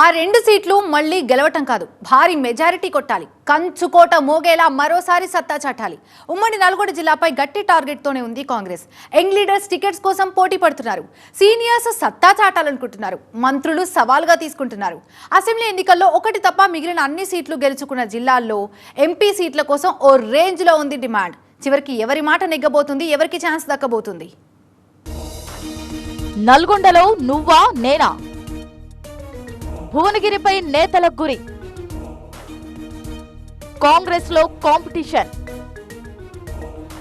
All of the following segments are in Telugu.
ఆ రెండు సీట్లు మళ్లీ గెలవటం కాదు, భారీ మెజారిటీ కొట్టాలి. కంచుకోట మోగేలా మరోసారి సత్తా చాటాలి. ఉమ్మడి నల్గొండ జిల్లాపై గట్టి టార్గెట్ తోనే ఉంది కాంగ్రెస్. యంగ్ లీడర్స్ టికెట్స్ కోసం పోటీ పడుతున్నారు. సీనియర్స్ సత్తా చాటాలనుకుంటున్నారు. మంత్రులు సవాల్గా తీసుకుంటున్నారు. అసెంబ్లీ ఎన్నికల్లో ఒకటి తప్ప మిగిలిన అన్ని సీట్లు గెలుచుకున్న జిల్లాల్లో ఎంపీ సీట్ల కోసం ఓ రేంజ్ లో ఉంది డిమాండ్. చివరికి ఎవరి మాట నెగ్గబోతుంది, ఎవరికి ఛాన్స్ దక్కబోతుంది? నల్గొండలో నువ్వా నేనా? భువనగిరిపై నేతల గురి. కాంగ్రెస్ లో కాంపిటీషన్.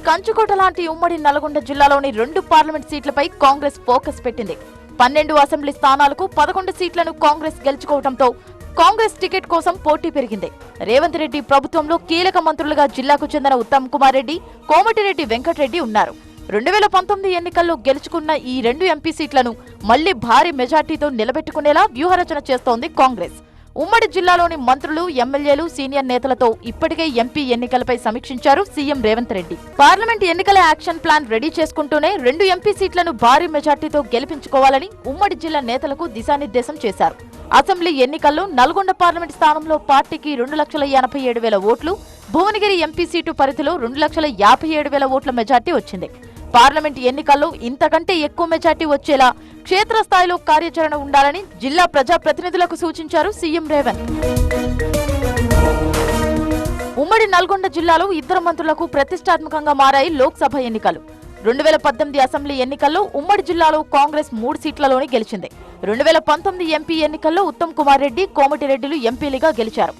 కంచుకోట లాంటి ఉమ్మడి నల్గొండ జిల్లాలోని 2 పార్లమెంట్ సీట్లపై కాంగ్రెస్ ఫోకస్ పెట్టింది. 12 అసెంబ్లీ స్థానాలకు 11 సీట్లను కాంగ్రెస్ గెలుచుకోవడంతో కాంగ్రెస్ టికెట్ కోసం పోటీ పెరిగింది. రేవంత్ రెడ్డి ప్రభుత్వంలో కీలక మంత్రులుగా జిల్లాకు చెందిన ఉత్తమ్ కుమార్ రెడ్డి, కోమటిరెడ్డి వెంకటరెడ్డి ఉన్నారు. 2019 ఎన్నికల్లో గెలుచుకున్న ఈ 2 ఎంపీ సీట్లను మళ్లీ భారీ మెజార్టీతో నిలబెట్టుకునేలా వ్యూహరచన చేస్తోంది కాంగ్రెస్. ఉమ్మడి జిల్లాలోని మంత్రులు, ఎమ్మెల్యేలు, సీనియర్ నేతలతో ఇప్పటికే ఎంపీ ఎన్నికలపై సమీక్షించారు సీఎం రేవంత్ రెడ్డి. పార్లమెంట్ ఎన్నికల యాక్షన్ ప్లాన్ రెడీ చేసుకుంటూనే 2 ఎంపీ సీట్లను భారీ మెజార్టీతో గెలిపించుకోవాలని ఉమ్మడి జిల్లా నేతలకు దిశానిర్దేశం చేశారు. అసెంబ్లీ ఎన్నికల్లో నల్గొండ పార్లమెంట్ స్థానంలో పార్టీకి 2,87,000 ఓట్లు, భువనగిరి ఎంపీ సీటు పరిధిలో 2,57,000 ఓట్ల మెజార్టీ వచ్చింది. పార్లమెంట్ ఎన్నికల్లో ఇంతకంటే ఎక్కువ మెజార్టీ వచ్చేలా క్షేత్రస్థాయిలో కార్యాచరణ ఉండాలని జిల్లా ప్రజాప్రతినిధులకు సూచించారు సీఎం రేవంత్. ఉమ్మడి నల్గొండ జిల్లాలో 2 మంత్రులకు ప్రతిష్టాత్మకంగా మారాయి లోక్సభ ఎన్నికలు. 2018 అసెంబ్లీ ఎన్నికల్లో ఉమ్మడి జిల్లాలో కాంగ్రెస్ 3 సీట్లలోనే గెలిచింది. 2019 ఎంపీ ఎన్నికల్లో ఉత్తమ్ కుమార్ రెడ్డి, కోమటిరెడ్డిలు ఎంపీలుగా గెలిచారు.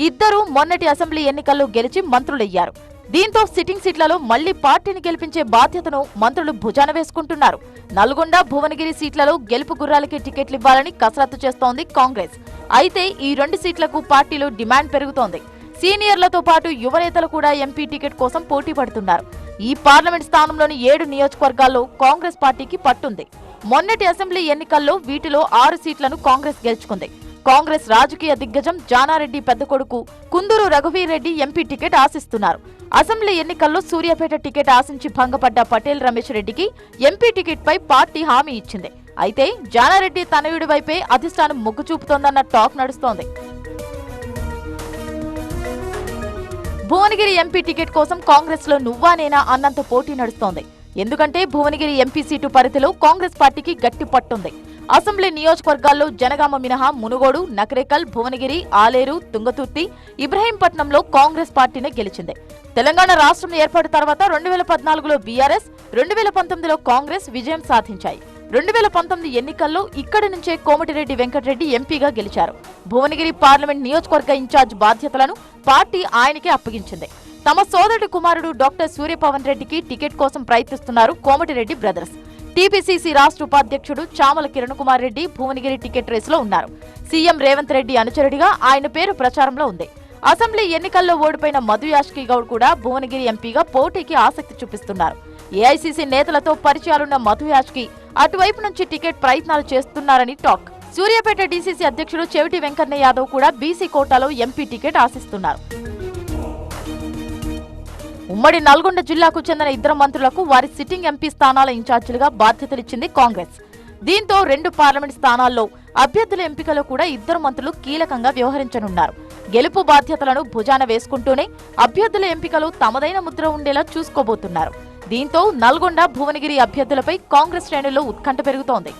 ఇద్దరూ మొన్నటి అసెంబ్లీ ఎన్నికల్లో గెలిచి మంత్రులయ్యారు. దీంతో సిట్టింగ్ సీట్లలో మళ్లీ పార్టీని గెలిపించే బాధ్యతను మంత్రులు భుజాన వేసుకుంటున్నారు. నల్గొండ, భువనగిరి సీట్లలో గెలుపు గుర్రాలకి టికెట్లు ఇవ్వాలని కసరత్తు చేస్తోంది కాంగ్రెస్. అయితే ఈ 2 సీట్లకు పార్టీలో డిమాండ్ పెరుగుతోంది. సీనియర్లతో పాటు యువనేతలు కూడా ఎంపీ టికెట్ కోసం పోటీ పడుతున్నారు. ఈ పార్లమెంట్ స్థానంలోని 7 నియోజకవర్గాల్లో కాంగ్రెస్ పార్టీకి పట్టుంది. మొన్నటి అసెంబ్లీ ఎన్నికల్లో వీటిలో 6 సీట్లను కాంగ్రెస్ గెలుచుకుంది. కాంగ్రెస్ రాజకీయ దిగ్గజం జానారెడ్డి పెద్ద కొడుకు కుందూరు రఘువీర్ రెడ్డి ఎంపీ టికెట్ ఆశిస్తున్నారు. అసెంబ్లీ ఎన్నికల్లో సూర్యాపేట టికెట్ ఆశించి భంగపడ్డ పటేల్ రమేష్ రెడ్డికి ఎంపీ టికెట్ పై పార్టీ హామీ ఇచ్చింది. అయితే జానారెడ్డి తనయుడి వైపే అధిష్టానం మొగ్గు చూపుతోందన్న టాక్ నడుస్తోంది. భువనగిరి ఎంపీ టికెట్ కోసం కాంగ్రెస్ లో నువ్వా నేనా అన్నంత పోటీ నడుస్తోంది. ఎందుకంటే భువనగిరి ఎంపీ సీటు పరిధిలో కాంగ్రెస్ పార్టీకి గట్టి పట్టుంది. అసెంబ్లీ నియోజకవర్గాల్లో జనగామ మినహా మునుగోడు, నకరేకల్, భువనగిరి, ఆలేరు, తుంగతుర్తి, ఇబ్రహీంపట్నంలో కాంగ్రెస్ పార్టీనే గెలిచింది. తెలంగాణ రాష్ట్రం ఏర్పాటు తర్వాత 2014లో బీఆర్ఎస్, 2019లో కాంగ్రెస్ విజయం సాధించాయి. 2019 ఎన్నికల్లో ఇక్కడి నుంచే కోమటిరెడ్డి వెంకటరెడ్డి ఎంపీగా గెలిచారు. భువనగిరి పార్లమెంట్ నియోజకవర్గ ఇన్ఛార్జ్ బాధ్యతలను పార్టీ ఆయనకే అప్పగించింది. తమ సోదరుడి కుమారుడు డాక్టర్ సూర్యపవన్ రెడ్డికి టికెట్ కోసం ప్రయత్నిస్తున్నారు కోమటిరెడ్డి బ్రదర్స్. టీపీసీసీ రాష్ట్ర ఉపాధ్యక్షుడు చామల కిరణ్ కుమార్ రెడ్డి భువనగిరి టికెట్ రేసులో ఉన్నారు. సీఎం రేవంత్ రెడ్డి అనుచరుడిగా ఆయన పేరు ప్రచారంలో ఉంది. అసెంబ్లీ ఎన్నికల్లో ఓడిపోయిన మధు యాష్కి గౌడ్ కూడా భువనగిరి ఎంపీగా పోటీకి ఆసక్తి చూపిస్తున్నారు. ఏఐసీసీ నేతలతో పరిచయాలున్న మధు యాష్కి అటువైపు నుంచి టికెట్ ప్రయత్నాలు చేస్తున్నారని టాక్. సూర్యాపేట డీసీసీ అధ్యక్షుడు చెవిటి వెంకన్న యాదవ్ కూడా బీసీ కోటాలో ఎంపీ టికెట్ ఆశిస్తున్నారు. ఉమ్మడి నల్గొండ జిల్లాకు చెందిన 2 మంత్రులకు వారి సిట్టింగ్ ఎంపీ స్థానాల ఇన్ఛార్జీలుగా బాధ్యతలిచ్చింది కాంగ్రెస్. దీంతో 2 పార్లమెంట్ స్థానాల్లో అభ్యర్థుల ఎంపికలో కూడా 2 మంత్రులు కీలకంగా వ్యవహరించనున్నారు. గెలుపు బాధ్యతలను భుజాన వేసుకుంటూనే అభ్యర్థుల ఎంపికలో తమదైన ముద్ర ఉండేలా చూసుకోబోతున్నారు. దీంతో నల్గొండ, భువనగిరి అభ్యర్థులపై కాంగ్రెస్ శ్రేణుల్లో ఉత్కంఠ పెరుగుతోంది.